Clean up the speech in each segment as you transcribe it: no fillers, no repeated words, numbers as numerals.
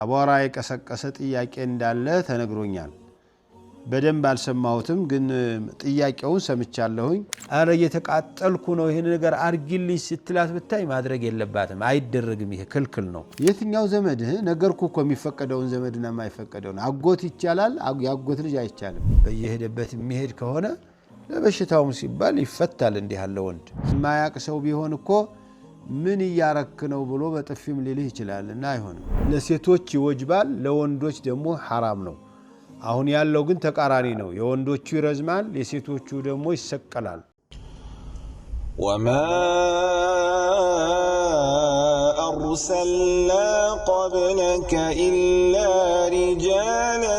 አቧራ የቀሰቀሰ ጥያቄ እንዳለ ተነግሮኛል በደንብ አልሰማሁትም ግን ጥያቄውን ሰምቻለሁኝ አረ እየተቃጠልኩ ነው ይሄን ነገር አርጊልኝ ስትላት ብታይ ማድረግ የለባትም አይደረግም ይሄ ክልክል ነው የትኛው ዘመድ ነገርኩ እኮ የሚፈቀደውን ዘመድና የማይፈቀደውን አጎት ይቻላል ያጎት ልጅ አይቻልም በየሄደበት የሚሄድ ከሆነ ለበሽታውም ሲባል ይፈታል እንዲህ ያለ ወንድ ማያቅ ሰው ቢሆን እኮ ምን ያረክ ነው ብሎ በጥፊም ሊልህ ይችላልና አይሆንም ለሴቶች ይወጅባል ለወንዶች ደግሞ حرام ነው አሁን ያለው ግን ተቃራኒ ነው የወንዶቹ ይረዝማል የሴቶቹ ደግሞ ይሰቀላል وما أرسلنا قبلك إلا رجالا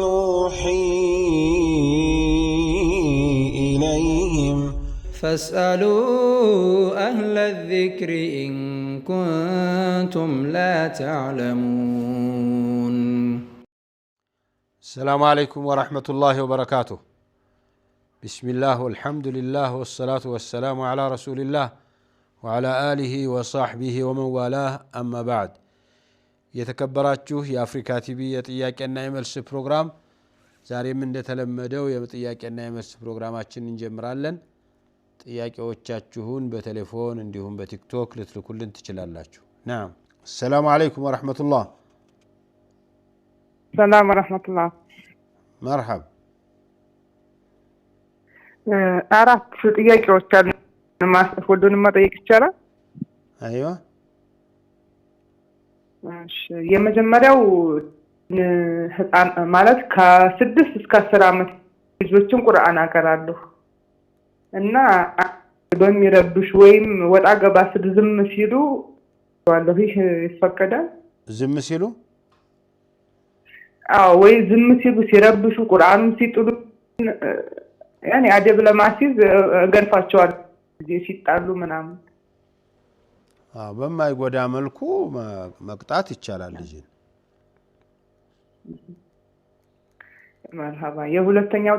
نوحي إليهم فاسألوا أهل الذكر إن كنتم لا تعلمون السلام عليكم ورحمة الله وبركاته بسم الله والحمد لله والصلاة والسلام على رسول الله وعلى آله وصحبه ومن والاه أما بعد يتكبراتشوه يا أفريكا تيبي يتياك أن يملس بروغرام زاري من دتلمدو يتياك أن يملس بروغراماتشن نجمرالن ጥያቄዎቻችሁን በቴሌፎን እንዲሁም በቲክቶክ ልትልኩልን ትችላላችሁ نعم السلام عليكم ورحمة الله السلام ورحمة الله مرحبا አራት ጥያቄዎች አሉ ማስፈ ሁሉንም መጠየቅ ይቻላል ايوه እሺ የመጀመሪያው ህፃን ማለት ከ6 እስከ 10 አመት ልጆችን ቁርአን አቀራለሁ እና በሚረብሽ ወይም ወጣ ገባ ዝም ሲሉ ወላሂ ይፈቀዳል ዝም ሲሉ ወይ ዝም ሲሉ ሲረብሹ ቁርአን ሲጥሉ ያኔ አደብ ለማሲዝ ገርፋቸዋል ሲጣሉ ምናምን በማይጎዳ መልኩ መቅጣት ይቻላል ልጅ መርሃባ የሁለተኛው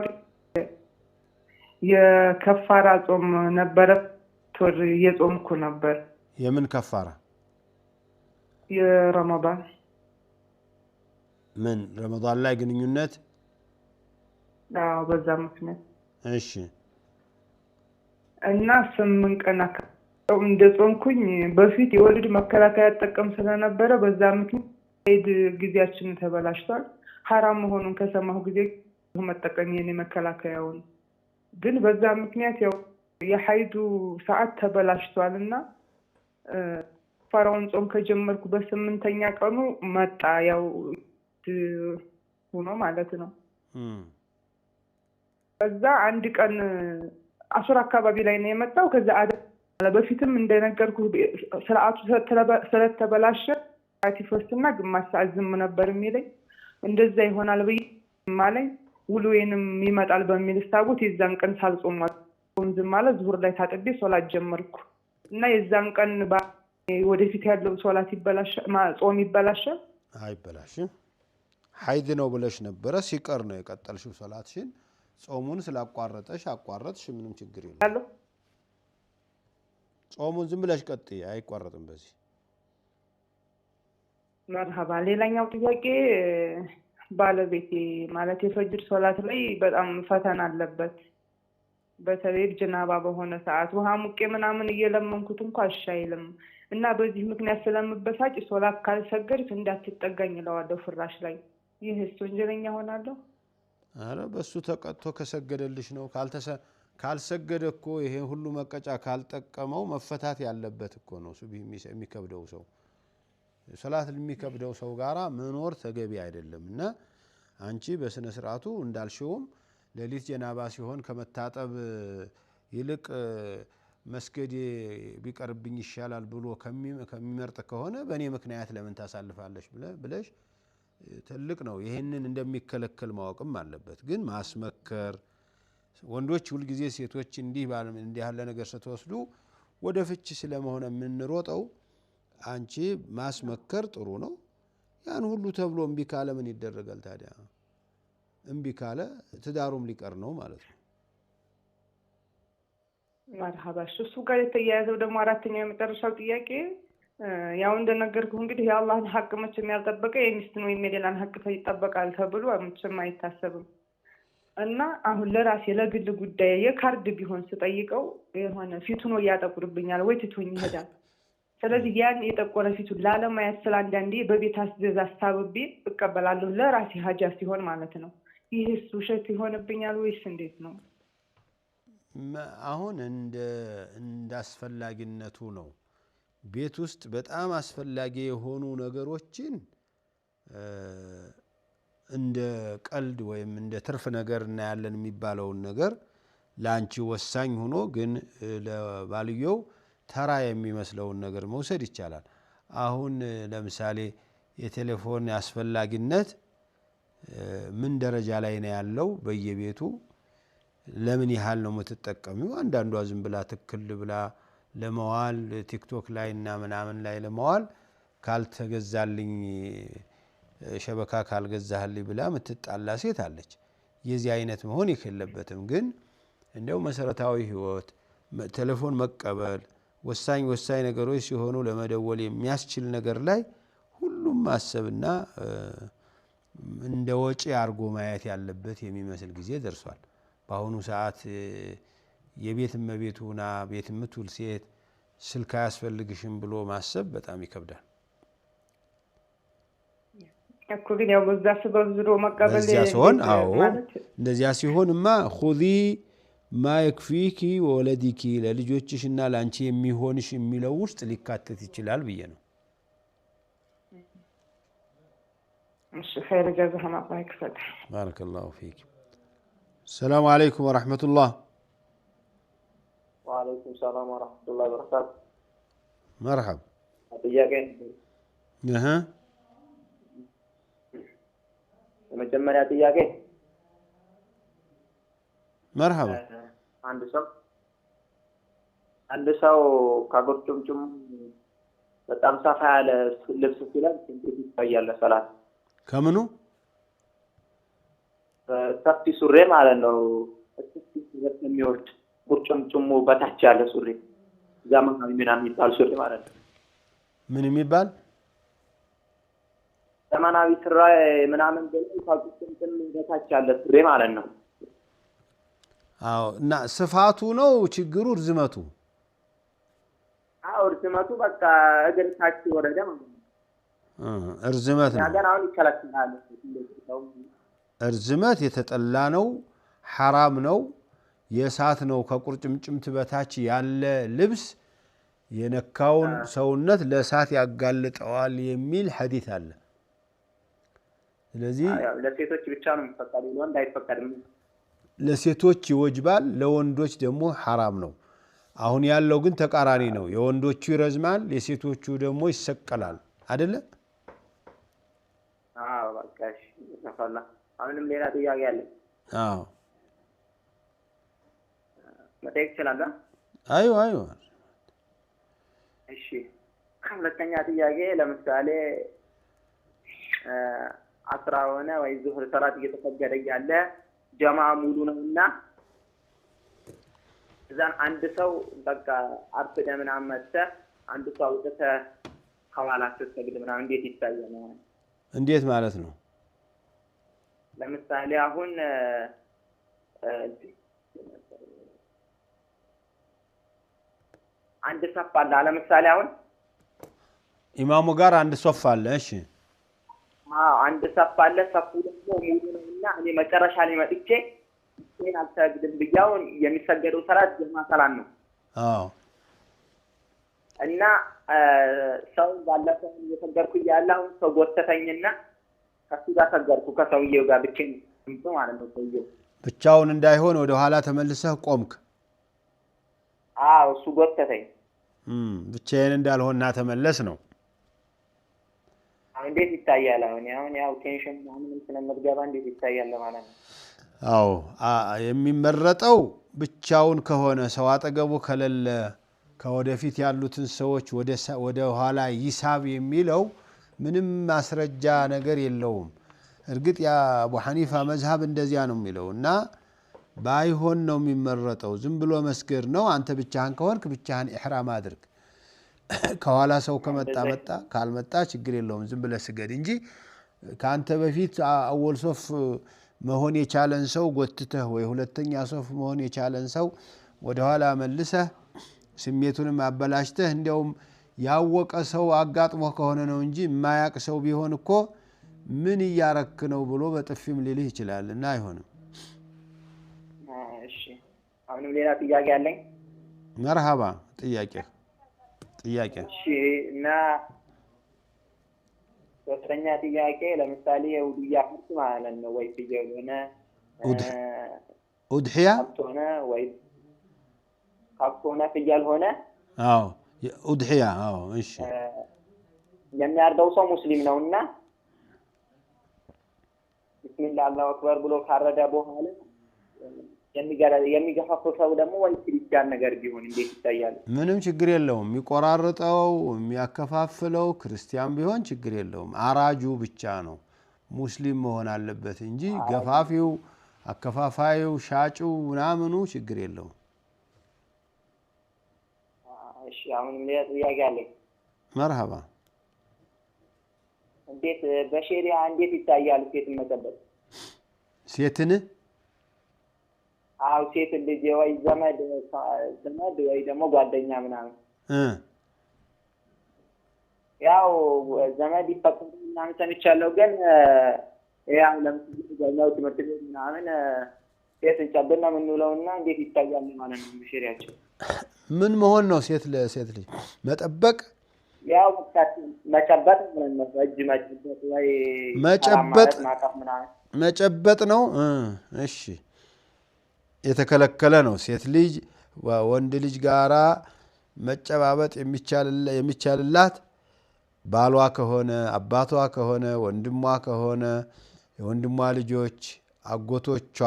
የከፋራ ጾም ነበር ቶር የጾምኩ ነበር የምን ከፋራ የረመዳን ምን ረመዳን ላይ ግንኙነት በዛ ምክንያት እሺ እና 8 ቀን እንደጾምኩኝ በፊት የወልድ መከላከያ ተጠቀም ስለነበረ በዛ ምክንያት ጊዜያችን ተበላሽቷል حرام መሆኑን ከሰማሁ ጊዜ መጠቀም የኔ መከላከያውን ግን በዛ ምክንያት ያው የሐይዱ ሰዓት ተበላሽቷልና ፈራውን ጾም ከጀመርኩ በ8ኛ ቀኑ መጣ ያው ሆኖ ማለት ነው ከዛ አንድ ቀን አሱር አካባቢ ላይ ነው የመጣው ከዛ በፊትም እንደነገርኩ ስርዓቱ ስለተበላሸ አቲፈስና ግማሽ ሰዓት ዝም ነበር የሚለኝ እንደዛ ይሆናል በማለኝ ውሉዬንም ይመጣል በሚል ስታጉት የዛን ቀን ሳልጾም ዝም ማለት ዙሁር ላይ ታጥቤ ሶላት ጀመርኩ እና የዛን ቀን ወደፊት ያለው ሶላት ይበላሻል ጾም ይበላሻል አይበላሽም ሐይድ ነው ብለሽ ነበር ሲቀር ነው የቀጠልሽው ሶላትሽን ጾሙን ስላቋረጠሽ አቋረጥሽ ምንም ችግር የለም ጾሙን ዝም ብለሽ ቀጥይ አይቋረጥም በዚህ መርሃባ ሌላኛው ጥያቄ ባለቤቴ ማለት የፈጅር ሶላት ላይ በጣም ፈተና አለበት በተለይ ጀናባ በሆነ ሰዓት ውሃ ሙቄ ምናምን እየለመንኩት እንኳን አሻይልም እና በዚህ ምክንያት ስለምበሳጭ ሶላት ካልሰገድክ እንዳትጠጋኝ ለዋለው ፍራሽ ላይ ይህ ወንጀለኛ ሆናለሁ አረ በሱ ተቀጥቶ ከሰገደልሽ ነው ካልሰገደ እኮ ይሄ ሁሉ መቀጫ ካልጠቀመው መፈታት ያለበት እኮ ነው ሱብሂ የሚከብደው ሰው ሶላት የሚከብደው ሰው ጋራ መኖር ተገቢ አይደለምና አንቺ በስነ ስርዓቱ እንዳልሽውም ለሊት ጀናባ ሲሆን ከመታጠብ ይልቅ መስገድ ቢቀርብኝ ይሻላል ብሎ ከሚመርጥ ከሆነ በእኔ ምክንያት ለምን ታሳልፋለሽ ብለሽ ትልቅ ነው ይሄንን እንደሚከለከል ማወቅም አለበት ግን ማስመከር ወንዶች ሁሉ ጊዜ ሴቶች እንዲህ ያለ ነገር ስትወስዱ ወደ ፍቺ ስለመሆነ የምንሮጠው አንቺ ማስመከር ጥሩ ነው ያን ሁሉ ተብሎ እምቢ ካለ ምን ይደረጋል ታዲያ እምቢ ካለ ትዳሩም ሊቀር ነው ማለት ነው مرحبا شو سوغا የተያያዘው ደግሞ አራተኛው የመጨረሻው ጥያቄ ያው እንደነገርኩህ እንግዲህ የአላህን ሐቅ መቼም ያልጠበቀ የሚስትን ወይም የሌላን ሐቅ ይጠበቃል ተብሎ መቼም አይታሰብም። እና አሁን ለራሴ ለግል ጉዳይ የካርድ ቢሆን ስጠይቀው የሆነ ፊቱን ያጠቁርብኛል ወይ ትቶኝ ይሄዳል። ስለዚህ ያን የጠቆረ ፊቱን ላለማየት ስላንዳንዴ በቤት አስቤዛ አሳብቤ እቀበላለሁ ለራሴ ሀጃ ሲሆን ማለት ነው። ይህስ ውሸት ይሆንብኛል ወይስ እንዴት ነው? አሁን እንዳስፈላጊነቱ ነው። ቤት ውስጥ በጣም አስፈላጊ የሆኑ ነገሮችን እንደ ቀልድ ወይም እንደ ትርፍ ነገር እናያለን የሚባለውን ነገር ላንቺ ወሳኝ ሆኖ ግን ለባልየው ተራ የሚመስለውን ነገር መውሰድ ይቻላል። አሁን ለምሳሌ የቴሌፎን አስፈላጊነት ምን ደረጃ ላይ ነው ያለው? በየቤቱ ለምን ያህል ነው የምትጠቀሚው? አንዳንዷ ዝም ብላ ትክል ብላ ለመዋል ቲክቶክ ላይ እና ምናምን ላይ ለመዋል ካልተገዛልኝ ሸበካ ካልገዛህልኝ ብላ የምትጣላ ሴት አለች። የዚህ አይነት መሆን የለበትም። ግን እንደው መሰረታዊ ህይወት ቴሌፎን መቀበል ወሳኝ ነገሮች ሲሆኑ ለመደወል የሚያስችል ነገር ላይ ሁሉም ማሰብና እንደ ወጪ አርጎ ማየት ያለበት የሚመስል ጊዜ ደርሷል። በአሁኑ ሰዓት የቤት እመቤቱና ቤት የምትውል ሴት ስልክ አያስፈልግሽም ብሎ ማሰብ በጣም ይከብዳል። እኮ ግን ያው በዛ ሰበብ ዝሮ መቀበል እንደዚያ ሲሆንማ ኹዚ ማ የክፊኪ ወለዲኪ ለልጆችሽና ላንቺ የሚሆንሽ የሚለው ውስጥ ሊካተት ይችላል ብዬ ነው። እሺ ኸይር ጀዛህም አላህ ይክፈል። ባረከላሁ ፊክ። ሰላም አለይኩም ወራህመቱላህ። ወአለይኩም ሰላም ወራህመቱላሂ ወበረካቱ። መርሐባ። ጥያቄ የመጀመሪያ ጥያቄ መርሐባ። አንድ ሰው ከቁርጭምጭም በጣም ሰፋ ያለ ልብስ ሲለብስ እንዴት ይታያል ሰላት? ከምኑ ሰፊ ሱሪ ማለት ነው። ሰፊ ሱሪ የሚወርድ ቁርጭምጭሙ በታች ያለ ሱሪ ዘመናዊ ምናምን የሚባል ሱሪ ማለት ነው። ምን የሚባል ዘመናዊ ሱሪ ምናምን ከቁርጭምጭም በታች ያለ ሱሪ ማለት ነው። አዎ። እና ስፋቱ ነው ችግሩ? ርዝመቱ? አዎ ርዝመቱ በቃ እግር ታች ወረደ ማለት ነው። እርዝመት ነው። ያገን አሁን ይከለክላል። እርዝመት የተጠላ ነው፣ ሐራም ነው፣ የእሳት ነው። ከቁርጭምጭምት በታች ያለ ልብስ የነካውን ሰውነት ለእሳት ያጋልጠዋል የሚል ሐዲስ አለ። ስለዚህ ለሴቶች ብቻ ነው የሚፈቀደው፣ ለወንድ አይፈቀድም። ለሴቶች ይወጅባል፣ ለወንዶች ደግሞ ሐራም ነው። አሁን ያለው ግን ተቃራኒ ነው። የወንዶቹ ይረዝማል፣ የሴቶቹ ደግሞ ይሰቀላል። አይደለ? አዎ በቃ እሺ። አሁንም ሌላ ጥያቄ አለ። አዎ መጠየቅ ትችላለህ? አይዋ። እሺ። ሁለተኛ ጥያቄ ለምሳሌ አስራ ሆነ ወይ ዙህር ሰላት እየተሰገደ ያለ ጀማ ሙሉ ነውና እዛን አንድ ሰው በቃ አርፍደ ምናምን መጥተህ አንድ ሰው አውጥተህ ከኋላቸው ሰግድ ምናምን እንዴት ይታያል? እንዴት ማለት ነው? ለምሳሌ አሁን አንድ ሰፍ አለ። ለምሳሌ አሁን ኢማሙ ጋር አንድ ሶፍ አለ። እሺ አንድ ሰፍ አለ። ሰፉ ደግሞ ሙሉ ነውና እኔ መጨረሻ ላይ መጥቼ እኔን አልሰግድም ብያው የሚሰገደው ሰላት ጀማ ሰላት ነው። አዎ። እና ሰው ባለፈው እየሰገድኩ እያለ አሁን ሰው ጎተተኝና ከሱ ጋር ሰገድኩ ከሰውየው ጋር ብቻዬን ማለት ነው። ሰውየው ብቻውን እንዳይሆን ወደ ኋላ ተመልሰህ ቆምክ። አዎ እሱ ጎተተኝ። ብቻዬን እንዳልሆንና ተመለስ ነው። እንዴት ይታያል? አሁን ያው ቴንሽን ምናምን ስለምትገባ እንዴት ይታያል ማለት ነው? አዎ የሚመረጠው ብቻውን ከሆነ ሰው አጠገቡ ከሌለ ከወደፊት ያሉትን ሰዎች ወደ ኋላ ይሳብ የሚለው ምንም ማስረጃ ነገር የለውም። እርግጥ ያ አቡ ሐኒፋ መዝሀብ እንደዚያ ነው የሚለው እና ባይሆን ነው የሚመረጠው። ዝም ብሎ መስገድ ነው። አንተ ብቻህን ከሆንክ ብቻህን ኢሕራም አድርግ። ከኋላ ሰው ከመጣ መጣ ካልመጣ ችግር የለውም ዝም ብለህ ስገድ እንጂ ካንተ በፊት አወል ሶፍ መሆን የቻለን ሰው ጎትተህ ወይ ሁለተኛ ሶፍ መሆን የቻለን ሰው ወደ ኋላ መልሰህ ስሜቱንም አበላሽተህ እንዲያውም ያወቀ ሰው አጋጥሞ ከሆነ ነው እንጂ የማያቅ ሰው ቢሆን እኮ ምን እያረክ ነው ብሎ በጥፊም ሊልህ ይችላልና አይሆንም። እሺ አሁንም ሌላ ጥያቄ አለኝ። መርሃባ ጥያቄ እሺ እና ሶስተኛ ጥያቄ ለምሳሌ የውድያ ፍርድ ማለት ነው ወይ ፍየል ሆነ ኡድህያ ሆነ ወይ ከብቶነ ፍየል ሆነ አዎ ኡድህያ አዎ እሺ የሚያርደው ሰው ሙስሊም ነውና ቢስሚላህ አላሁ አክበር ብሎ ካረደ በኋላ የሚገፋፈው ደግሞ ወይ ክርስቲያን ነገር ቢሆን እንዴት ይታያል? ምንም ችግር የለውም። የሚቆራርጠው የሚያከፋፍለው ክርስቲያን ቢሆን ችግር የለውም። አራጁ ብቻ ነው ሙስሊም መሆን አለበት እንጂ ገፋፊው፣ አከፋፋዩ፣ ሻጩ ምናምኑ ችግር የለውም። እሺ አሁን ሌላ ጥያቄ አለኝ። መርሃባ እንዴት በሸሪዓ እንዴት ይታያል ሴትን መጠበቅ? ሴትን አው ሴት ልጅ ወይ ዘመድ ወይ ደግሞ ጓደኛ ምናምን ያው ዘመድ ይፈቀዳል ምናምን ሰምቻለሁ። ግን ያው ለምሳሌ ትምህርት ቤት ምናምን ሴትን ጨብና ምንውለውና እንዴት ይታያል ማለት ነው በሸሪዓችን? ምን መሆን ነው ሴት ለሴት ልጅ መጠበቅ? ያው መጨበጥ ማለት ነው። እጅ መጨበጥ ወይ መጨበጥ ነው። እሺ የተከለከለ ነው። ሴት ልጅ ወንድ ልጅ ጋራ መጨባበጥ የሚቻልላት ባሏ ከሆነ፣ አባቷ ከሆነ፣ ወንድሟ ከሆነ፣ የወንድሟ ልጆች፣ አጎቶቿ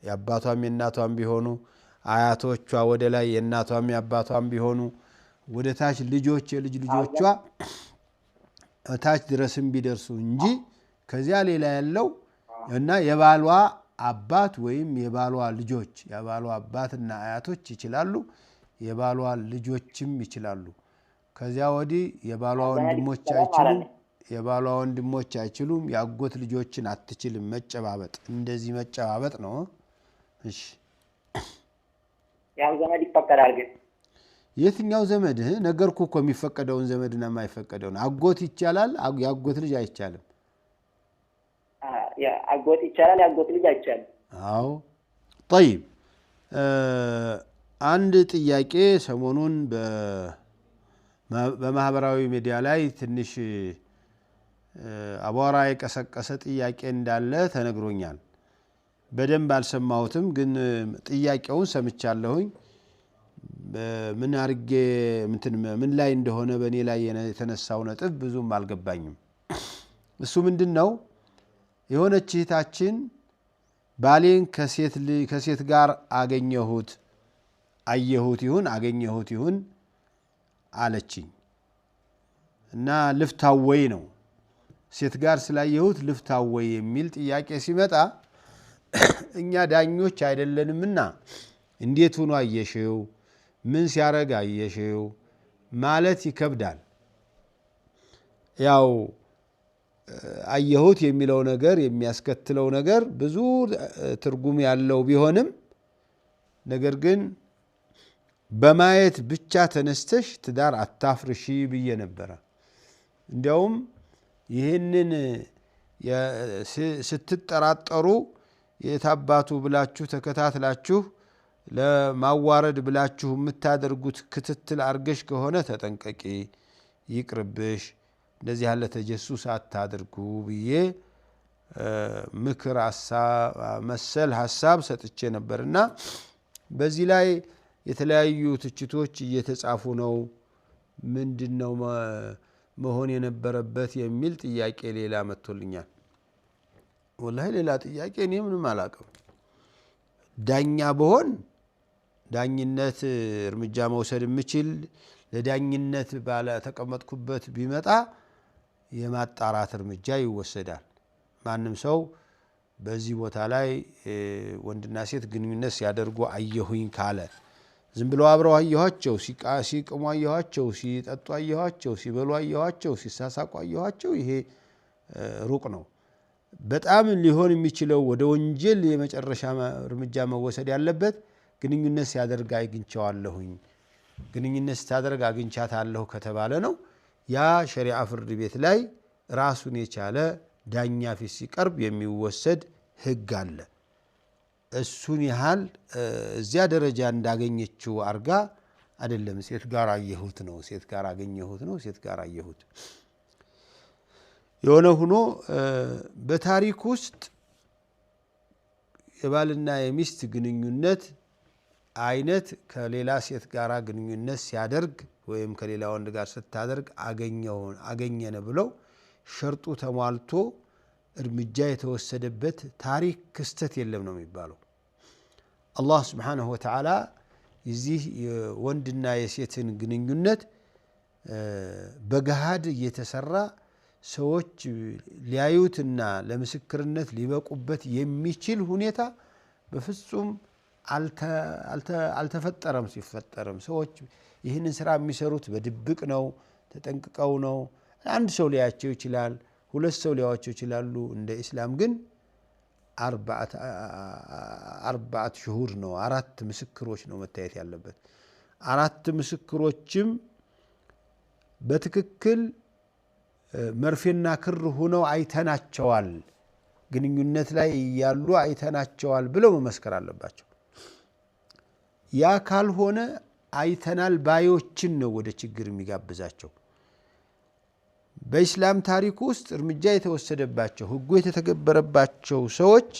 የአባቷም የእናቷም ቢሆኑ፣ አያቶቿ ወደ ላይ የእናቷም የአባቷም ቢሆኑ፣ ወደ ታች ልጆች የልጅ ልጆቿ ታች ድረስም ቢደርሱ እንጂ ከዚያ ሌላ ያለው እና የባሏ አባት ወይም የባሏ ልጆች የባሏ አባትና አያቶች ይችላሉ። የባሏ ልጆችም ይችላሉ። ከዚያ ወዲህ የባሏ ወንድሞች አይችሉም። የባሏ ወንድሞች አይችሉም። የአጎት ልጆችን አትችልም መጨባበጥ። እንደዚህ መጨባበጥ ነው። እሺ ያው ዘመድ ይፈቀዳል። ግን የትኛው ዘመድ ነገርኩ እኮ የሚፈቀደውን ዘመድና የማይፈቀደውን። አጎት ይቻላል፣ የአጎት ልጅ አይቻልም። አጎት ይቻላል፣ የአጎት ልጅ አይቻልም። አዎ طيب አንድ ጥያቄ ሰሞኑን በማህበራዊ ሚዲያ ላይ ትንሽ አቧራ የቀሰቀሰ ጥያቄ እንዳለ ተነግሮኛል። በደንብ አልሰማሁትም፣ ግን ጥያቄውን ሰምቻለሁኝ። ምን አርጌ ምን ላይ እንደሆነ በእኔ ላይ የተነሳው ነጥብ ብዙም አልገባኝም። እሱ ምንድነው? የሆነች እህታችን ባሌን ከሴት ጋር አገኘሁት ይሁን አለችኝ እና ልፍታወይ ነው። ሴት ጋር ስላየሁት ልፍታወይ የሚል ጥያቄ ሲመጣ እኛ ዳኞች አይደለንምና እንዴት ሆኖ አየሽው፣ ምን ሲያረግ አየሽው ማለት ይከብዳል። ያው አየሁት የሚለው ነገር የሚያስከትለው ነገር ብዙ ትርጉም ያለው ቢሆንም ነገር ግን በማየት ብቻ ተነስተሽ ትዳር አታፍርሺ ብዬ ነበረ። እንዲያውም ይህንን ስትጠራጠሩ የታባቱ ብላችሁ ተከታትላችሁ ለማዋረድ ብላችሁ የምታደርጉት ክትትል አርገሽ ከሆነ ተጠንቀቂ፣ ይቅርብሽ፣ እንደዚህ ያለ ተጀሱስ አታድርጉ ብዬ ምክር መሰል ሐሳብ ሰጥቼ ነበርና በዚህ ላይ የተለያዩ ትችቶች እየተጻፉ ነው። ምንድነው መሆን የነበረበት የሚል ጥያቄ ሌላ መጥቶልኛል። ወላሂ ሌላ ጥያቄ እኔ ምንም አላውቅም። ዳኛ በሆን ዳኝነት እርምጃ መውሰድ የምችል ለዳኝነት ባለ ተቀመጥኩበት ቢመጣ የማጣራት እርምጃ ይወሰዳል። ማንም ሰው በዚህ ቦታ ላይ ወንድና ሴት ግንኙነት ሲያደርጉ አየሁኝ ካለ ዝም ብለው አብረው አየኋቸው፣ ሲቅሙ አየኋቸው፣ ሲጠጡ አየኋቸው፣ ሲበሉ አየኋቸው፣ ሲሳሳቁ አየኋቸው። ይሄ ሩቅ ነው። በጣም ሊሆን የሚችለው ወደ ወንጀል የመጨረሻ እርምጃ መወሰድ ያለበት ግንኙነት ሲያደርግ አግኝቼዋለሁኝ፣ ግንኙነት ሲያደርግ አግኝቻታለሁ ከተባለ ነው። ያ ሸሪዓ ፍርድ ቤት ላይ ራሱን የቻለ ዳኛ ፊት ሲቀርብ የሚወሰድ ህግ አለ። እሱን ያህል እዚያ ደረጃ እንዳገኘችው አርጋ አይደለም ሴት ጋር አየሁት ነው፣ ሴት ጋር አገኘሁት ነው፣ ሴት ጋር አየሁት። የሆነ ሆኖ በታሪክ ውስጥ የባልና የሚስት ግንኙነት አይነት ከሌላ ሴት ጋር ግንኙነት ሲያደርግ ወይም ከሌላ ወንድ ጋር ስታደርግ አገኘነ ብለው ሸርጡ ተሟልቶ እርምጃ የተወሰደበት ታሪክ ክስተት የለም ነው የሚባለው። አላህ ስብሓነሁ ወተዓላ የዚህ የወንድና የሴትን ግንኙነት በገሃድ እየተሰራ ሰዎች ሊያዩትና ለምስክርነት ሊበቁበት የሚችል ሁኔታ በፍጹም አልተፈጠረም። ሲፈጠርም ሰዎች ይህንን ስራ የሚሰሩት በድብቅ ነው፣ ተጠንቅቀው ነው። አንድ ሰው ሊያቸው ይችላል፣ ሁለት ሰው ሊያዋቸው ይችላሉ። እንደ ኢስላም ግን አርባዓት ሽሁር ነው፣ 4 ምስክሮች ነው መታየት ያለበት። 4 ምስክሮችም በትክክል መርፌና ክር ሆነው አይተናቸዋል፣ ግንኙነት ላይ ያሉ አይተናቸዋል ብለው መመስከር አለባቸው። ያ ካልሆነ አይተናል ባዮችን ነው ወደ ችግር የሚጋብዛቸው። በኢስላም ታሪክ ውስጥ እርምጃ የተወሰደባቸው ህጉ የተተገበረባቸው ሰዎች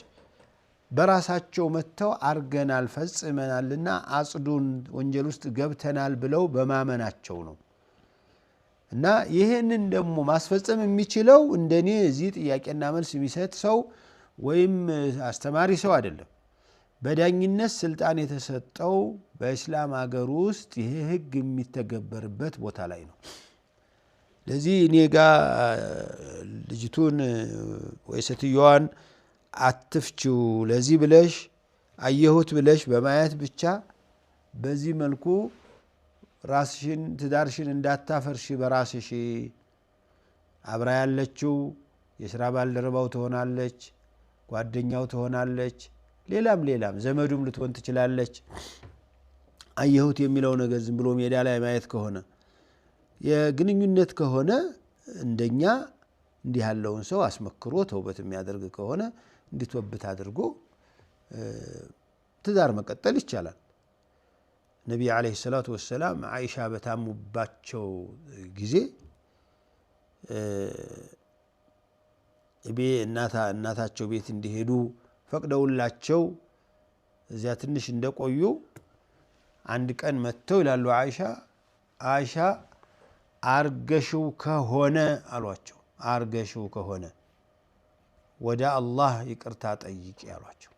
በራሳቸው መጥተው አርገናል ፈጽመናልና አጽዱን ወንጀል ውስጥ ገብተናል ብለው በማመናቸው ነው። እና ይሄንን ደግሞ ማስፈጸም የሚችለው እንደኔ እዚህ ጥያቄና መልስ የሚሰጥ ሰው ወይም አስተማሪ ሰው አይደለም። በዳኝነት ስልጣን የተሰጠው በእስላም ሀገር ውስጥ ይሄ ህግ የሚተገበርበት ቦታ ላይ ነው። ለዚህ እኔ ጋር ልጅቱን ወይ ሴትዮዋን አትፍቺው ለዚህ ብለሽ አየሁት ብለሽ በማየት ብቻ በዚህ መልኩ ራስሽን ትዳርሽን እንዳታፈርሽ በራስሽ አብራ ያለችው የሥራ ባልደረባው ትሆናለች፣ ጓደኛው ትሆናለች፣ ሌላም ዘመዱም ልትሆን ትችላለች። አየሁት የሚለው ነገር ዝም ብሎ ሜዳ ላይ ማየት ከሆነ የግንኙነት ከሆነ እንደኛ እንዲህ ያለውን ሰው አስመክሮ ተውበት የሚያደርግ ከሆነ እንዲተውበት አድርጎ ትዳር መቀጠል ይቻላል። ነቢይ ዓለይሂ ሰላቱ ወሰላም አይሻ በታሙባቸው ጊዜ እናታቸው ቤት እንዲሄዱ ፈቅደውላቸው እዚያ ትንሽ እንደቆዩ አንድ ቀን መጥተው ይላሉ አይሻ አርገሽው ከሆነ አሏቸው፣ አርገሽው ከሆነ ወደ አላህ ይቅርታ ጠይቂ አሏቸው።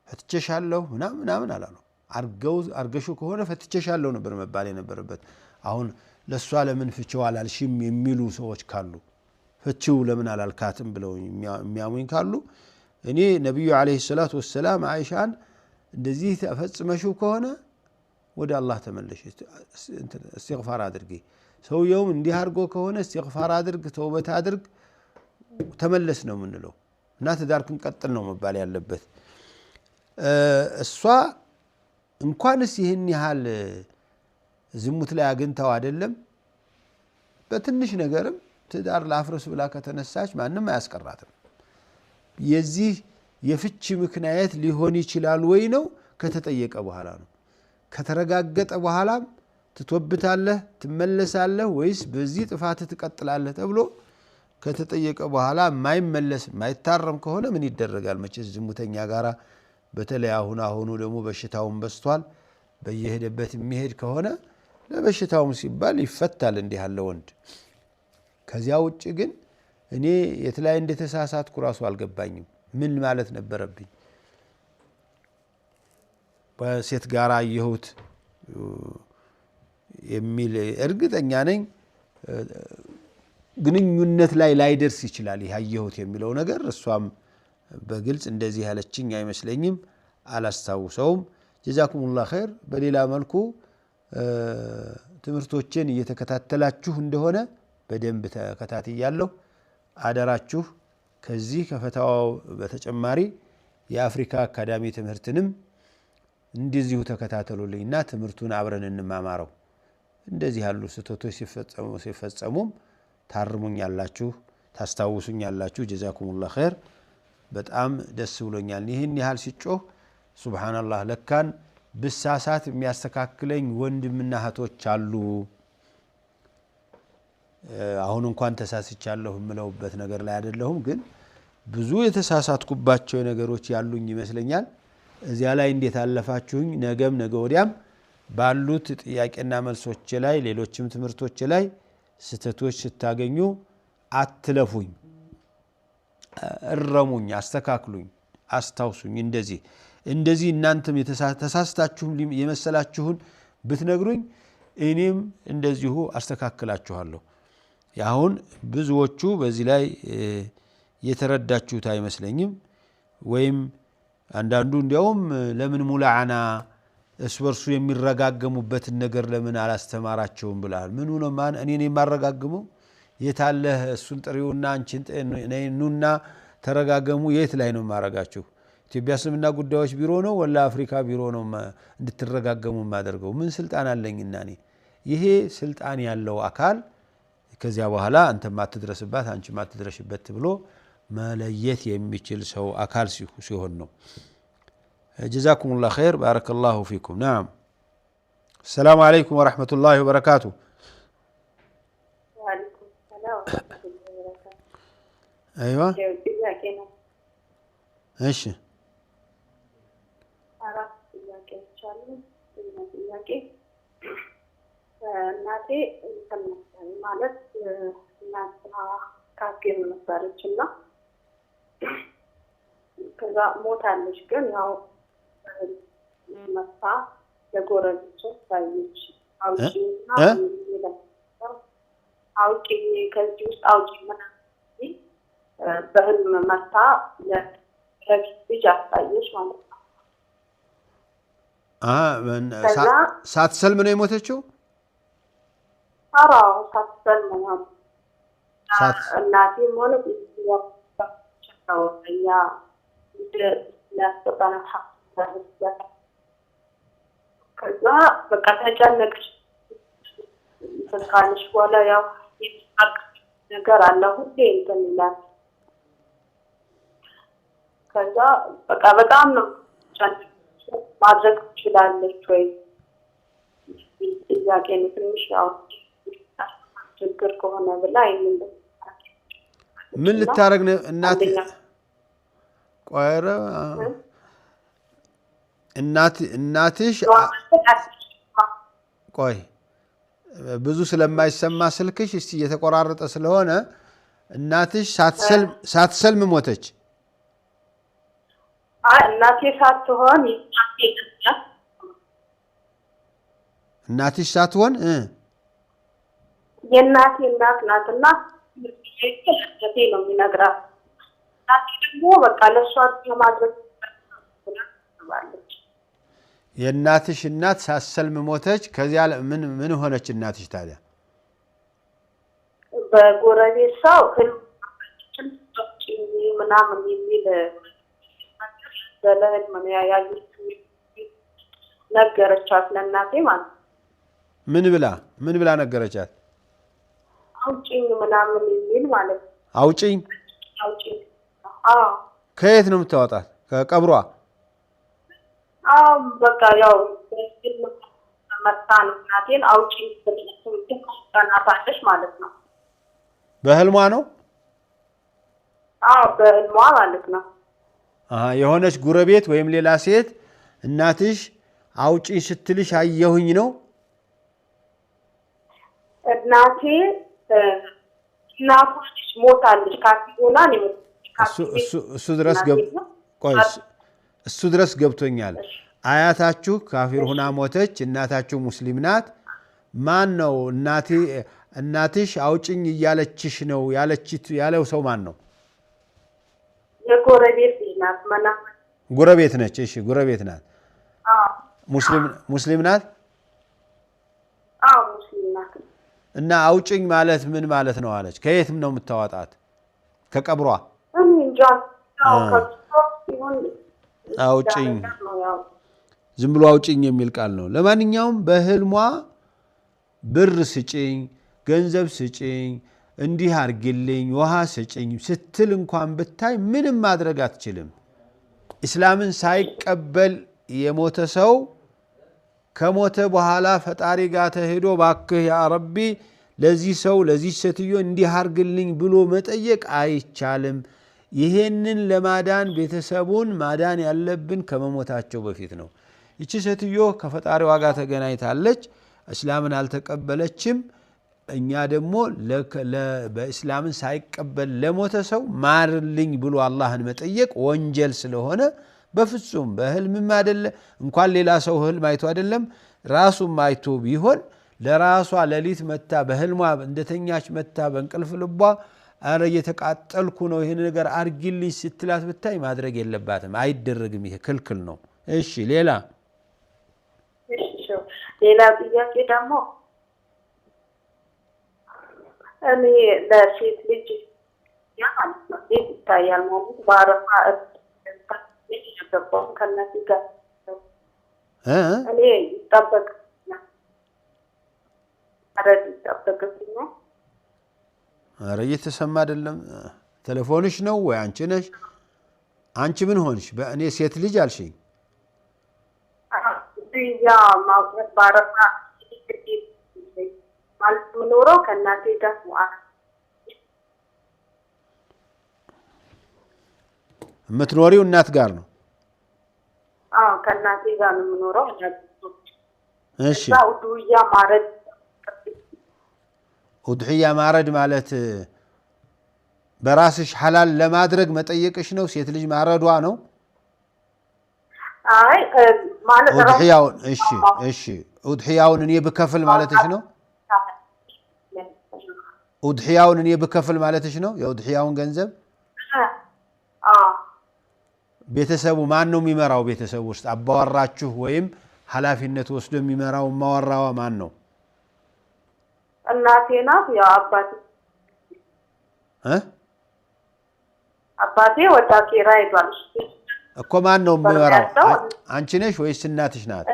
ፈትቼሻለሁ ምናምን አላሉ። አርገሽው ከሆነ ፈትቼሻለሁ ነበር መባል የነበረበት። አሁን ለሷ ለምን ፍቺው አላልሽም የሚሉ ሰዎች ካሉ ፍቺው ለምን አላልካትም ብለው የሚያሙኝ ካሉ እኔ ነብዩ አለይሂ ሰላቱ ወሰላም አይሻን እንደዚህ ተፈጽመሽው ከሆነ ወደ አላህ ተመለሽ፣ እስትግፋር አድርጊ። ሰውየውም እንዲህ አድርጎ ከሆነ እስትግፋር አድርግ፣ ተውበት አድርግ፣ ተመለስ ነው የምንለው እና ትዳርክን ቀጥል ነው መባል ያለበት። እሷ እንኳንስ ይህን ያህል ዝሙት ላይ አግኝታው አይደለም በትንሽ ነገርም ትዳር ላፍርስ ብላ ከተነሳች ማንም አያስቀራትም። የዚህ የፍቺ ምክንያት ሊሆን ይችላል ወይ ነው ከተጠየቀ በኋላ ነው። ከተረጋገጠ በኋላም ትተውብታለህ ትመለሳለህ ወይስ በዚህ ጥፋት ትቀጥላለህ ተብሎ ከተጠየቀ በኋላ ማይመለስ ማይታረም ከሆነ ምን ይደረጋል? መቼስ ዝሙተኛ ጋራ በተለይ አሁኑ ደግሞ በሽታውን በስቷል። በየሄደበት የሚሄድ ከሆነ ለበሽታውም ሲባል ይፈታል እንዲህ ያለ ወንድ። ከዚያ ውጭ ግን እኔ የት ላይ እንደተሳሳትኩ ራሱ አልገባኝም። ምን ማለት ነበረብኝ? በሴት ጋር አየሁት የሚል እርግጠኛ ነኝ ግንኙነት ላይ ላይደርስ ይችላል። ይህ አየሁት የሚለው ነገር እሷም በግልጽ እንደዚህ ያለችኝ አይመስለኝም፣ አላስታውሰውም። ጀዛኩሙላህ ኸይር በሌላ መልኩ ትምህርቶችን እየተከታተላችሁ እንደሆነ በደንብ ተከታትያለሁ አደራችሁ ከዚህ ከፈታዋው በተጨማሪ የአፍሪካ አካዳሚ ትምህርትንም እንደዚሁ ተከታተሉልኝና ትምህርቱን አብረን እንማማረው እንደዚህ ያሉ ስህተቶች ሲፈጸሙም ታርሙኛላችሁ ታስታውሱኛላችሁ ጀዛኩሙላህ ኸይር በጣም ደስ ብሎኛል ይሄን ያህል ሲጮህ ሱብሃንአላህ ለካን ብሳሳት የሚያስተካክለኝ ወንድምና እህቶች አሉ አሁን እንኳን ተሳስቻለሁ ምለውበት ነገር ላይ አይደለሁም ግን ብዙ የተሳሳትኩባቸው ነገሮች ያሉኝ ይመስለኛል እዚያ ላይ እንዴት አለፋችሁኝ ነገም ነገ ወዲያም ባሉት ጥያቄና መልሶች ላይ ሌሎችም ትምህርቶች ላይ ስተቶች ስታገኙ አትለፉኝ እረሙኝ አስተካክሉኝ አስታውሱኝ እንደዚህ እናንተም የተሳሳታችሁም የመሰላችሁን ብትነግሩኝ እኔም እንደዚሁ አስተካክላችኋለሁ ያሁን ብዙዎቹ በዚህ ላይ የተረዳችሁት አይመስለኝም ወይም አንዳንዱ እንዲያውም ለምን ሙላዓና እስበርሱ የሚረጋገሙበት ነገር ለምን አላስተማራቸውም ብላል ምኑ ነው ማን እኔ የማረጋግመው የታለህ እሱን ጥሪውና አንቺን ነይኑና ተረጋገሙ የት ላይ ነው ማረጋችሁ ኢትዮጵያ እስልምና ጉዳዮች ቢሮ ነው ወላ አፍሪካ ቢሮ ነው እንድትረጋገሙ ማደርገው ምን ስልጣን አለኝና እኔ ይሄ ስልጣን ያለው አካል ከዚያ በኋላ አንተ ማትድረስባት አንቺ ማትድረሽበት ብሎ መለየት የሚችል ሰው አካል ሲሆን ነው ጀዛኩሙላህ ኸይር ባረከላሁ ፊኩም نعم السلام عليكم ورحمة الله وبركاته وعليكم السلام ورحمة الله وبركاته ايوه ايش አራት ጥያቄዎች አሉ ጥያቄ እናቴ ማለት እናቷ ካፌም ነበረችና ከዛ ሞታለች ግን ያው መጣ ለጎረቤቶች ታየች አውጪ ከዚህ ውስጥ አውጪ ምናምን በህልም መጣ ለልጅ አሳየች ማለት ነው ሳትሰልም ነው የሞተችው አራው ሳትሰልም ነው እናቴ ማለት ያ ለአስተባና ከዛ በቃ ተጨነቀች ተካልሽ ወላ ያው ነገር አለ ሁሌ እንትን ይላል ከዛ በቃ በጣም ነው ማድረግ ትችላለች ወይ ጥያቄ ነው ትንሽ ያው ችግር ከሆነ ብላ ይሄን ምን ልታረግ ነው እናት ቆይረ እናትሽ ቆይ ብዙ ስለማይሰማ ስልክሽ እስቲ እየተቆራረጠ ስለሆነ እናትሽ ሳትሰልም ሞተች እናቴ ሳትሆን እናትሽ ሳትሆን የእናቴ እናት ናትና ስለዚህ ነው የሚነግራት እናቴ ደግሞ በቃ ለሷ ለማድረግ ትባለች የእናትሽ እናት ሳትሰልም ሞተች ከዚያ ምን ሆነች እናትሽ ታዲያ በጎረቤት ሰው ምናምን የሚል በለህል ምን ያያዩት ነገረቻት ለእናቴ ማለት ምን ብላ ነገረቻት አውጪኝ ምናምን የሚል ማለት አውጪኝ ከየት ነው የምታወጣት ከቀብሯ በቃ ያው መጣ ነው እናቴን አውጪኝ ትናታለች ማለት ነው በህልሟ ነው በህልሟ ማለት ነው የሆነች ጉረቤት ወይም ሌላ ሴት እናትሽ አውጪኝ ስትልሽ አየሁኝ ነው እናቴ እናቷች ሞታለች ካፊሆና ነው እሱ ድረስ ገብቶኛል አያታችሁ ካፊር ሆና ሞተች እናታችሁ ሙስሊም ናት ማን ነው እናትሽ አውጪኝ እያለችሽ ነው ያለው ሰው ማን ነው የጎረቤት ናት ጉረቤት ነች እሺ ጉረቤት ናት ሙስሊም ናት? አዎ ሙስሊም ናት። እና አውጭኝ ማለት ምን ማለት ነው አለች። ከየትም ነው የምታወጣት? ከቀብሯ? እንጃ አውጭኝ ዝም ብሎ አውጭኝ የሚል ቃል ነው። ለማንኛውም በህልሟ ብር ስጭኝ፣ ገንዘብ ስጭኝ፣ እንዲህ አርግልኝ፣ ውሃ ስጭኝ ስትል እንኳን ብታይ ምንም ማድረግ አትችልም። ኢስላምን ሳይቀበል የሞተ ሰው ከሞተ በኋላ ፈጣሪ ጋር ተሄዶ ባክህ ያ ረቢ ለዚህ ሰው ለዚህ ሴትዮ እንዲህ አርግልኝ ብሎ መጠየቅ አይቻልም። ይሄንን ለማዳን ቤተሰቡን ማዳን ያለብን ከመሞታቸው በፊት ነው። ይቺ ሴትዮ ከፈጣሪዋ ጋር ተገናኝታለች፣ እስላምን አልተቀበለችም። እኛ ደግሞ በእስላምን ሳይቀበል ለሞተ ሰው ማርልኝ ብሎ አላህን መጠየቅ ወንጀል ስለሆነ በፍጹም በህልምም አይደለ እንኳን ሌላ ሰው ህልም አይቶ አይደለም ራሱም አይቶ ቢሆን ለራሷ ሌሊት መታ በህልሟ እንደተኛች መታ በእንቅልፍ ልቧ አረ እየተቃጠልኩ ነው ይሄን ነገር አርጊልኝ ስትላት ብታይ ማድረግ የለባትም። አይደረግም፣ ይሄ ክልክል ነው። እሺ ሌላ ጥያቄ ደግሞ እኔ ለሴት ልጅ ይታያል ማለት በአረፋ የተገባው ከእናቴ ጋር እኔ ይጠበቅብኛል። ኧረ እየተሰማ አይደለም። ቴሌፎንሽ ነው ወይ አንቺ ነሽ? አንቺ ምን ሆንሽ? በእኔ ሴት ልጅ አልሽኝ። ያ ማውጣት ባረፋ ማለት የምኖረው ከእናቴ ጋር ነው። የምትኖሪው እናት ጋር ነው? አዎ ከእናቴ ጋር ነው የምኖረው። እሺ ኡድሕያ ማረድ ማለት በራስሽ ሐላል ለማድረግ መጠየቅሽ ነው? ሴት ልጅ ማረዷ ነው? አይ ማለት ኡድሕያውን እሺ ኡድሕያውን እኔ ብከፍል ማለትሽ ነው? ኡድሕያውን እኔ ብከፍል ማለትሽ ነው? የኡድሕያውን ገንዘብ ቤተሰቡ ማን ነው የሚመራው? ቤተሰቡ ውስጥ አባወራችሁ ወይም ኃላፊነት ወስዶ የሚመራው ማወራዋ ማን ነው? እናቴ ናት። ያው አባቴ ወደ አኬራ ሄዷል እኮ። ማን ነው የሚመራው? አንቺ ነሽ ወይስ እናትሽ ናት?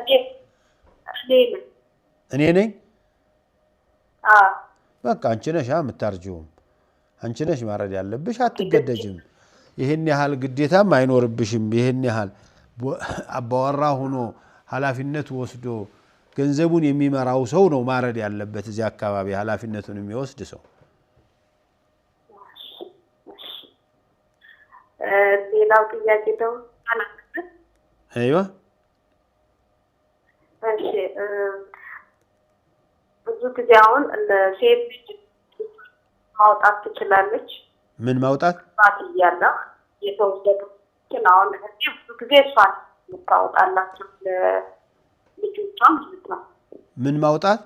እኔ ነኝ። በቃ አንቺ ነሽ የምታርጂውም፣ አንቺ ነሽ ማረድ ያለብሽ። አትገደጅም። ይህን ያህል ግዴታም አይኖርብሽም። ይህን ያህል አባወራ ሆኖ ኃላፊነት ወስዶ ገንዘቡን የሚመራው ሰው ነው ማረድ ያለበት። እዚህ አካባቢ ኃላፊነቱን የሚወስድ ሰው። ሌላው ጥያቄ ደግሞ አይዋ እሺ ብዙ ጊዜ አሁን ሴት ልጅ ማውጣት ትችላለች? ምን ማውጣት? እያለ የተወሰዱ አሁን ብዙ ጊዜ እሷን የምታወጣላቸው ልጆቿ ማለት ነው። ምን ማውጣት?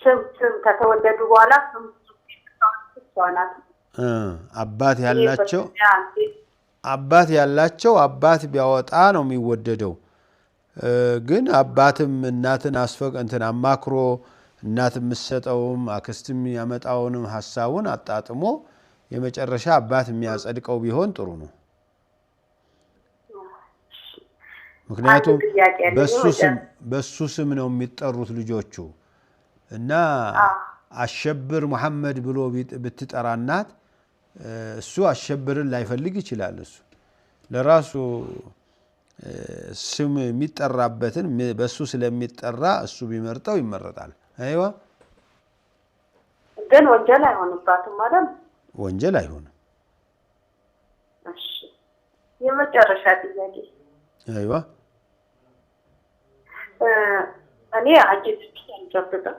ስም ከተወለዱ በኋላ ስም ናት። አባት ያላቸው አባት ቢያወጣ ነው የሚወደደው። ግን አባትም እናትን አማክሮ እናት የምትሰጠውም አክስትም ያመጣውንም ሀሳቡን አጣጥሞ የመጨረሻ አባት የሚያጸድቀው ቢሆን ጥሩ ነው። ምክንያቱም በሱ ስም ነው የሚጠሩት ልጆቹ እና አሸብር መሐመድ ብሎ ብትጠራናት እሱ አሸብርን ላይፈልግ ይችላል። እሱ ለራሱ ስም የሚጠራበትን በሱ ስለሚጠራ እሱ ቢመርጠው ይመረጣል። አይዋ ግን ወንጀል አይሆንባትም ማለት ነው? ወንጀል አይሆንም። እሺ የመጨረሻ ጥያቄ። አይዋ እኔ አጅነቢ አልጨብጥም።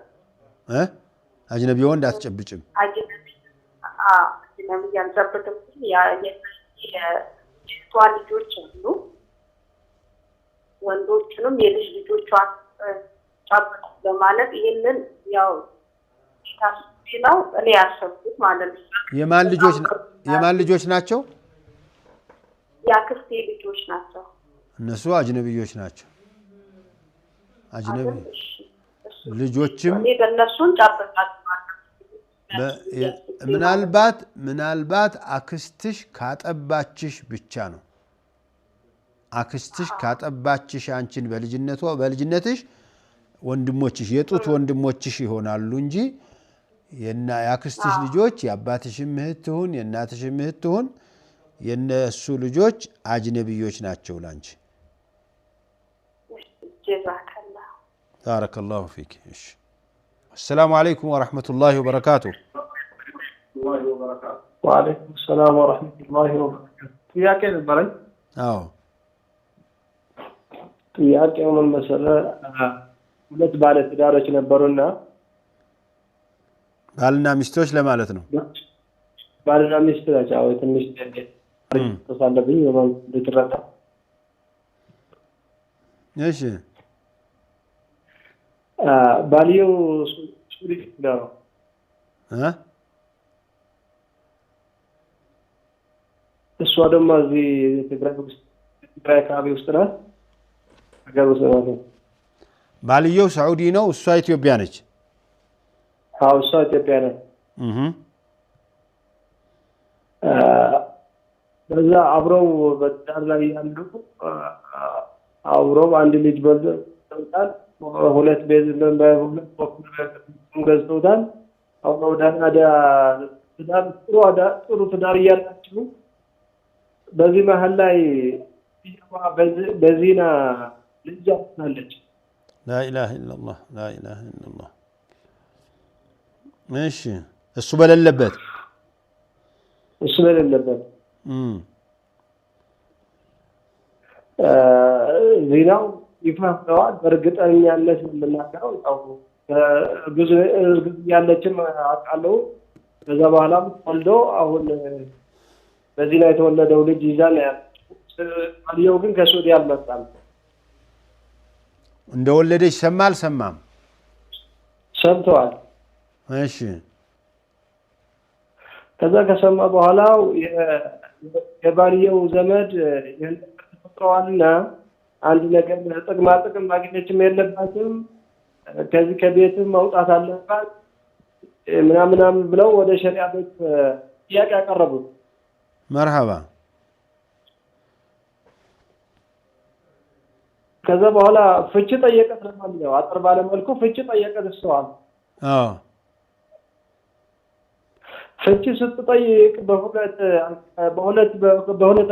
አጅነቢ ወንድ አትጨብጭም? አጅነቢ አልጨብጥም። የእሷ ልጆች አሉ፣ ወንዶችንም የልጅ ልጆቿን ጨብጥ በማለት ይህንን ያው ታስቢ ነው እኔ ያሰብኩት ማለት ነው። የማን ልጆች ናቸው? የአክስቴ ልጆች ናቸው። እነሱ አጅነቢዮች ናቸው። አጅነቢ ልጆችም እኔ በእነሱን ጫበቃለሁ። ምናልባት አክስትሽ ካጠባችሽ ብቻ ነው። አክስትሽ ካጠባችሽ አንቺን በልጅነትሽ ወንድሞችሽ የጡት ወንድሞችሽ ይሆናሉ እንጂ የአክስትሽ ልጆች የአባትሽም እህት ትሁን የእናትሽም እህት ትሁን የነሱ ልጆች አጅነቢዮች ናቸው ላንቺ። ጀዛከላህ ባረከላሁ ፊክ። እሺ السلام عليكم ورحمة الله وبركاته. وعليكم السلام ورحمة الله وبركاته. ጥያቄ ነበረኝ። ጥያቄው ምን መሰለህ? ሁለት ባለ ትዳሮች ነበሩና ባልና ሚስቶች ለማለት ነው። ባልና ሚስት ናቸው። ትንሽ ተሳለብኝ ልትረዳ። እሺ ባልየው ሱሪ ነው እሷ ደግሞ እዚህ ትግራይ አካባቢ ውስጥ ናት። ሀገር ውስጥ ናት። ባልየው ሳዑዲ ነው፣ እሷ ኢትዮጵያ ነች። አዎ እሷ ኢትዮጵያ ነች። በዛ አብረው በትዳር ላይ ያሉ አብረው አንድ ልጅ በልተውታል። ሁለት ቤት ገዝተውታል። አብረው ጥሩ ትዳር እያላቸው በዚህ መሀል ላይ በዚና ልጅ አለች። ላኢላሃ ኢለላህ ላኢላሃ ኢለላህ። እሺ እሱ በሌለበት ዜናው ይፋ ሆኗል። በእርግጠኛነት የምናገረው ብዙ እርግጥ ያለችም አውቃለሁ። ከዛ በኋላም ወልዶ አሁን በዚህ ላይ የተወለደው ልጅ ይዛ ነው ያለው። ግን ከሱዲ አልመጣም። እንደወለደች ሰማ አልሰማም? ሰምተዋል። እሺ ከዛ ከሰማ በኋላ የባልየው ዘመድ ተፈጥሯልና አንድ ነገር ጥቅማ ጥቅም ማግኘትም የለባትም ከዚህ ከቤትም መውጣት አለባት ምናምን ብለው ወደ ሸሪዓ ቤት ጥያቄ ያቀረቡ። መርሐባ። ከዛ በኋላ ፍቺ ጠየቀት። ለማንኛው አጥር ባለ መልኩ ፍቺ ጠየቀት። እሷል ፍቺ ስትጠይቅ በሁለት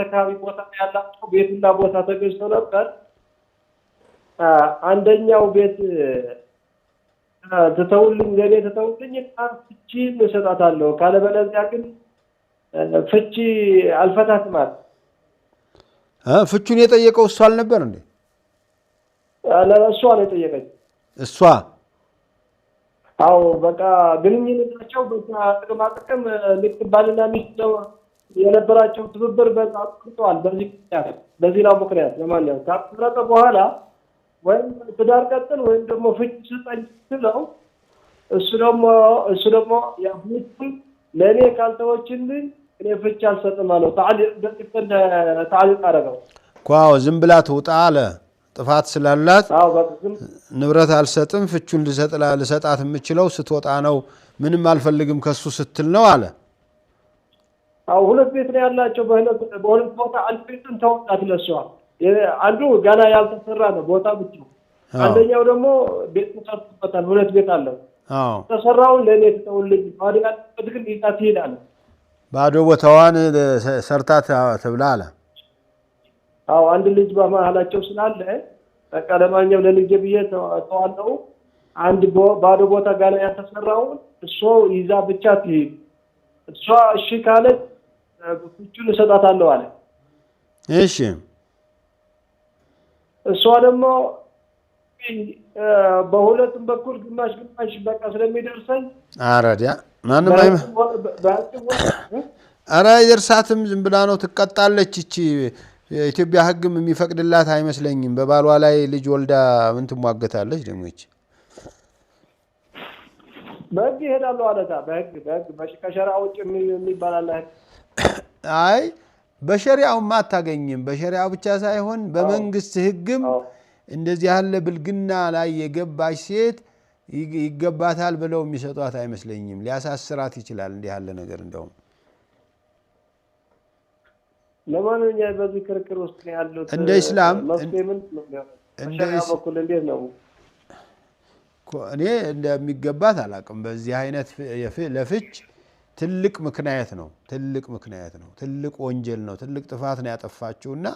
አካባቢ ቦታ ያላቸው ቤትና ቦታ ተገዝቶ ነበር። አንደኛው ቤት ተተውልኝ ለኔ ተተውልኝ ፍቺ እንሰጣታለሁ ካለበለዚያ ግን ፍቺ አልፈታትም አለ። ፍቹን የጠየቀው እሷ አልነበር እንዴ? እሷ ነው የጠየቀች። እሷ አዎ በቃ ግንኙነታቸው በቃ ጥቅማ ጥቅም ልክ ባልና ሚስት የነበራቸው ትብብር በዛ አጥቷል። በዚህ ነው ምክንያት ለማንኛውም ካፈረቀ በኋላ ወይም ትዳር ቀጥል ወይም ደግሞ ፍቺ ስጠኝ ስለው እሱ ደግሞ ያሁን ለኔ ካልተወችልኝ እኔ ፍቺ አልሰጥም አለው። ታዕሊቅ አደረገው። ኳው ዝም ብላ ትውጣ አለ። ጥፋት ስላላት ንብረት አልሰጥም፣ ፍቹን ልሰጣት የምችለው ስትወጣ ነው፣ ምንም አልፈልግም ከሱ ስትል ነው አለ። አዎ ሁለት ቤት ነው ያላቸው። በሁለት ቦታ አንድ ቤትን ተወጣት ለሷል። አንዱ ገና ያልተሰራ ነው ቦታ ብቻ። አንደኛው ደግሞ ቤት ተሰርቶበታል። ሁለት ቤት አለው። ተሰራውን ለኔ ተተውልኝ ባዶ ያለበት ግን ይጣት ይላል። ባዶ ቦታዋን ሰርታት ተብላ አለ። አዎ አንድ ልጅ በመሀላቸው ስላለ በቃ ለማንኛውም ለልጅ ብዬ ተዋለው። አንድ ባዶ ቦታ ገና ያልተሰራውን እሷ ይዛ ብቻ ትሄድ። እሷ እሺ ካለች ፍቹን እሰጣታለሁ አለ። እሺ እሷ ደግሞ በሁለቱም በኩል ግማሽ በቃ ስለሚደርሰኝ አረዲያ ማንም አራ ይደርሳትም ዝም ብላ ነው ትቀጣለች። እቺ የኢትዮጵያ ሕግም የሚፈቅድላት አይመስለኝም። በባሏ ላይ ልጅ ወልዳ ምን ትሟገታለች ደግሞ እቺ? በሕግ ይሄዳሉ አለታ በሕግ ከሸሪዓው ውጭ የሚባል አለ። አይ በሸሪዓውማ አታገኝም። በሸሪዓው ብቻ ሳይሆን በመንግስት ሕግም እንደዚህ ያለ ብልግና ላይ የገባች ሴት ይገባታል ብለው የሚሰጧት አይመስለኝም ሊያሳስራት ይችላል እንዲህ ያለ ነገር እንደውም ለማንኛውም በዚህ ክርክር ውስጥ ያለው እንደ እስላም እንደ በኩል እንዴት ነው እኔ እንደሚገባት አላቅም በዚህ አይነት ለፍች ትልቅ ምክንያት ነው ትልቅ ወንጀል ነው ትልቅ ጥፋት ነው ያጠፋችውና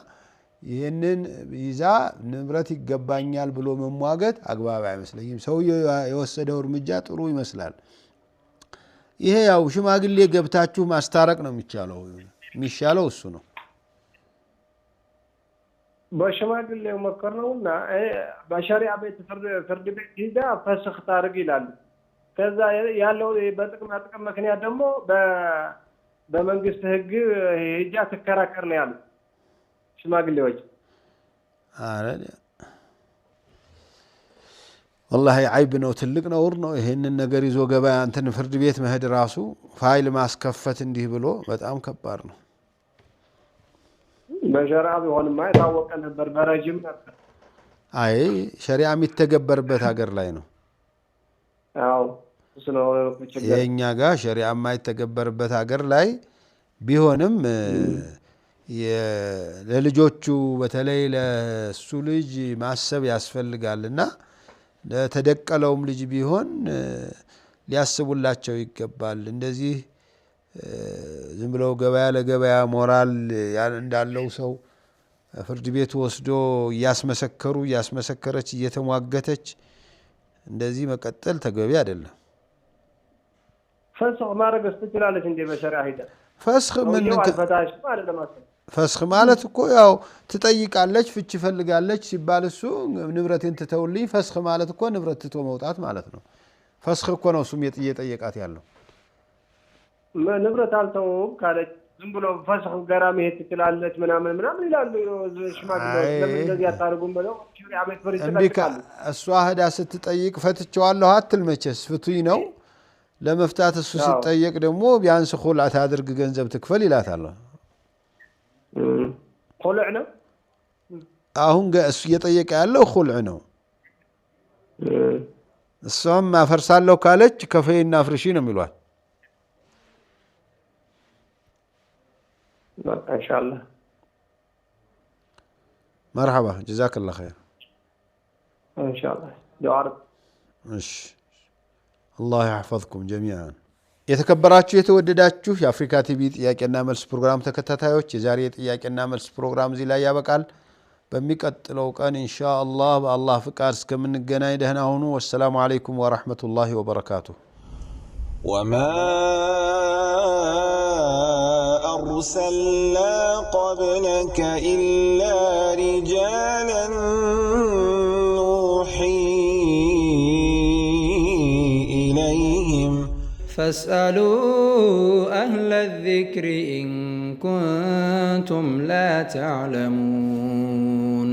ይሄንን ይዛ ንብረት ይገባኛል ብሎ መሟገት አግባብ አይመስለኝም ሰው የወሰደው እርምጃ ጥሩ ይመስላል ይሄ ያው ሽማግሌ ገብታችሁ ማስታረቅ ነው የሚሻለው እሱ ነው በሽማግሌው መከረውና በሸሪዓ ቤት ፍርድ ቤት ሂዳ ፈስኽ ታርግ ይላል ከዛ ያለው በጥቅም ምክንያት ደግሞ በመንግስት ህግ ሂጃ ተከራከር ነው ያለው ሽማግሌዎች አረለ والله عيب ነው ትልቅ ነውር ነው ይሄንን ነገር ይዞ ገበያ እንትን ፍርድ ቤት መሄድ ራሱ ፋይል ማስከፈት እንዲህ ብሎ በጣም ከባድ ነው በሸሪዓ ቢሆንማ የታወቀ ነበር በረጅም ነበር አይ ሸሪዓ የሚተገበርበት ሀገር ላይ ነው አዎ ስለሆነ የኛ ጋር ሸሪዓ የማይተገበርበት ሀገር ላይ ቢሆንም ለልጆቹ በተለይ ለሱ ልጅ ማሰብ ያስፈልጋልና ለተደቀለውም ልጅ ቢሆን ሊያስቡላቸው ይገባል እንደዚህ ዝም ብለው ገበያ ለገበያ ሞራል እንዳለው ሰው ፍርድ ቤት ወስዶ ያስመሰከረች እየተሟገተች እንደዚህ መቀጠል ተገቢ አይደለም ፈስኽ ማድረግ ትችላለች እንደ በሸሪዓ ሂዳ ፈስኽ ምን ፈታሽ ማለት ለማሰብ ፈስኽ ማለት እኮ ያው ትጠይቃለች ፍች ፈልጋለች ሲባል እሱ ንብረቴን ትተውልኝ ፈስኽ ማለት እኮ ንብረት ትቶ መውጣት ማለት ነው ፈስኽ እኮ ነው እሱም እየጠየቃት ያለው ንብረት አልተውም ካለች ዝም ብሎ ፈስኽ ጋራ መሄድ ትችላለች ምናምን ይላሉ ሽማግሌዎች ለምን እንደዚህ ያታርጉም ብለው ሸሪዓ ቤት ፍርድ ይጠይቃሉ እሷ ሄዳ ስትጠይቅ ፈትቼዋለሁ አትል መቼስ ፍቱኝ ነው ለመፍታት እሱ ሲጠየቅ ደግሞ ቢያንስ ኹልዕ ታድርግ ገንዘብ ትክፈል ይላታል ኹልዕ ነው አሁን እሱ እየጠየቀ ያለው ኹልዕ ነው እሷም አፈርሳለሁ ካለች ከፈይና ፍርሺ ነው የሚሏል ان شاء الله مرحبا جزاك الله خير ان شاء الله دعاء الله يحفظكم جميعا የተከበራችሁ የተወደዳችሁ የአፍሪካ ቲቪ ጥያቄና መልስ ፕሮግራም ተከታታዮች የዛሬ ጥያቄና መልስ ፕሮግራም እዚህ ላይ ያበቃል በሚቀጥለው ቀን ኢንሻአላህ በአላህ ፍቃድ እስከምንገናኝ ደህና ሁኑ ወሰላሙ አለይኩም ወራህመቱላሂ ወበረካቱሁ وما أرسلنا قبلك إلا رجالا نوحي إليهم فاسألوا أهل الذكر إن كنتم لا تعلمون